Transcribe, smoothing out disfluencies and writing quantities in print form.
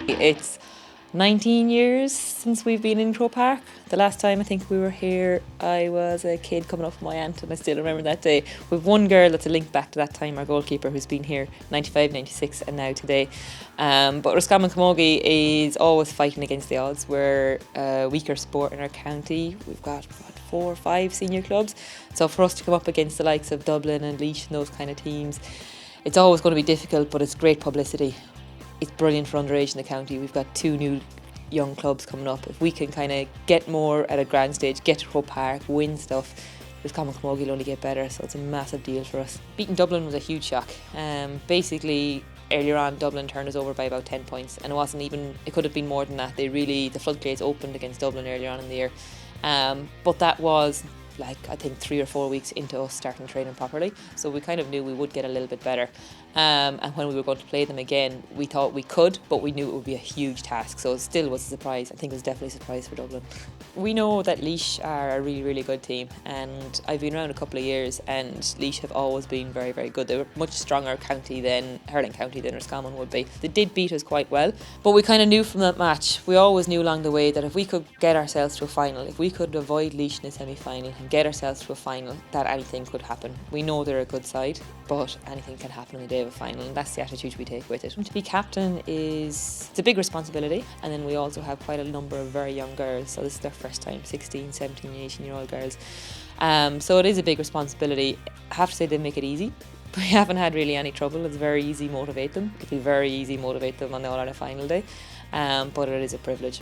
It's 19 years since we've been in Croke Park. The last time I think we were here, I was a kid coming up with my aunt, and I still remember that day. We've one girl that's a link back to that time, our goalkeeper, who's been here 95, 96 and now today. But Roscommon Camogie is always fighting against the odds. We're a weaker sport in our county. We've got 4 or 5 senior clubs. So for us to come up against the likes of Dublin and Laois and those kind of teams, it's always going to be difficult, but it's great publicity. It's brilliant for underage in the county. We've got 2 new young clubs coming up. If we can kind of get more at a grand stage, get to Croke Park, win stuff, Roscommon Camogie will only get better, so it's a massive deal for us. Beating Dublin was a huge shock. Basically, earlier on, Dublin turned us over by about 10 points, and it could have been more than that. The floodgates opened against Dublin earlier on in the year. But that was I think 3 or 4 weeks into us starting training properly, so we kind of knew we would get a little bit better, and when we were going to play them again, we thought we could, but we knew it would be a huge task, so it still was a surprise. I think it was definitely a surprise for Dublin. We know that Laois are a really, really good team, and I've been around a couple of years, and Laois have always been very, very good. They were much stronger hurling county than Roscommon would be. They did beat us quite well, but we kind of knew from that match, we always knew along the way that if we could get ourselves to a final, if we could avoid Laois in the semi-final and get ourselves to a final, that anything could happen. We know they're a good side, but anything can happen on the day of a final, and that's the attitude we take with it. To be captain it's a big responsibility, and then we also have quite a number of very young girls, so this is their first time, 16, 17, 18-year-old girls. So it is a big responsibility. I have to say they make it easy. We haven't had really any trouble. It's very easy to motivate them. It'll be very easy to motivate them on the All-Ireland final day, but it is a privilege.